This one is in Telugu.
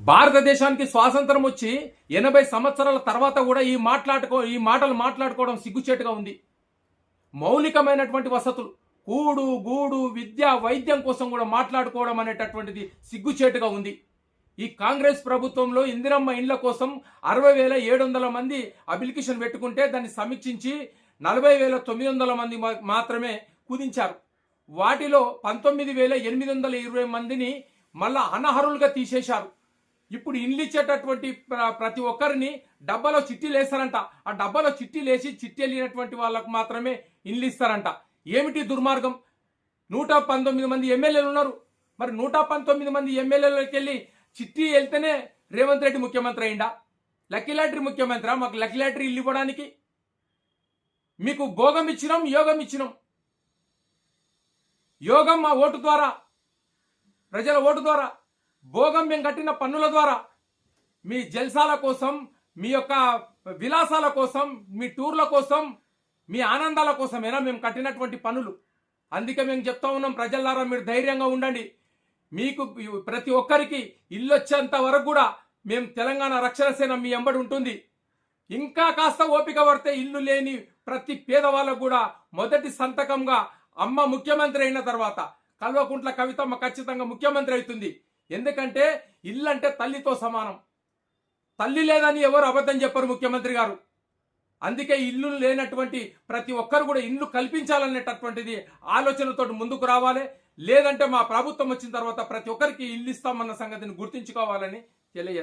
భారతదేశానికి స్వాతంత్రం వచ్చి 80 సంవత్సరాల తర్వాత కూడా ఈ మాటలు మాట్లాడుకోవడం సిగ్గుచేటుగా ఉంది. మౌలికమైనటువంటి వసతులు కూడు గూడు విద్య వైద్యం కోసం కూడా మాట్లాడుకోవడం అనేటటువంటిది సిగ్గుచేటుగా ఉంది. ఈ కాంగ్రెస్ ప్రభుత్వంలో ఇందిరమ్మ ఇండ్ల కోసం 60,700 మంది అప్లికేషన్ పెట్టుకుంటే దాన్ని సమీక్షించి 40,900 మంది మాత్రమే కుదించారు. వాటిలో 19,820 మందిని మళ్ళా అనర్హులుగా తీసేశారు. ఇప్పుడు ఇండ్లు ఇచ్చేటటువంటి ప్రతి ఒక్కరిని డబ్బాలో చిట్టీలు వేస్తారంట. ఆ డబ్బాలో చిట్టీలు వేసి చిట్టి వెళ్ళినటువంటి వాళ్ళకు మాత్రమే ఇండ్లు ఇస్తారంట. ఏమిటి దుర్మార్గం? 119 మంది ఎమ్మెల్యేలు ఉన్నారు. మరి 119 మంది ఎమ్మెల్యేలకు వెళ్ళి చిట్టి వెళ్తేనే రేవంత్ రెడ్డి ముఖ్యమంత్రి అయిందా? లక్కీ లాటరీ ముఖ్యమంత్రి? మాకు లక్కీ లాటరీ ఇల్లు ఇవ్వడానికి మీకు భోగం ఇచ్చినాం, యోగం ఇచ్చినాం. యోగం మా ఓటు ద్వారా, ప్రజల ఓటు ద్వారా, భోగం మేము కట్టిన పన్నుల ద్వారా. మీ జల్సాల కోసం, మీ యొక్క విలాసాల కోసం, మీ టూర్ల కోసం, మీ ఆనందాల కోసమేనా మేము కట్టినటువంటి పన్నులు? అందుకే మేము చెప్తా ఉన్నాం, ప్రజలారా మీరు ధైర్యంగా ఉండండి. మీకు ప్రతి ఒక్కరికి ఇల్లు వచ్చేంత వరకు కూడా మేము తెలంగాణ రక్షణ సేన మీ ఎంబడి ఉంటుంది. ఇంకా కాస్త ఓపిక పడితే ఇల్లు లేని ప్రతి పేదవాళ్ళకు కూడా మొదటి సంతకంగా అమ్మ ముఖ్యమంత్రి అయిన తర్వాత కల్వకుంట్ల కవితమ్మ ఖచ్చితంగా ముఖ్యమంత్రి అవుతుంది. ఎందుకంటే ఇల్లు అంటే తల్లితో సమానం. తల్లి లేదని ఎవరు అబద్ధం చెప్పరు ముఖ్యమంత్రి గారు. అందుకే ఇల్లు లేనటువంటి ప్రతి ఒక్కరు కూడా ఇల్లు కల్పించాలనేటటువంటిది ఆలోచనతో ముందుకు రావాలి. లేదంటే మా ప్రభుత్వం వచ్చిన తర్వాత ప్రతి ఒక్కరికి ఇల్లు ఇస్తామన్న సంగతిని గుర్తుంచుకోవాలని తెలియజేస్తాం.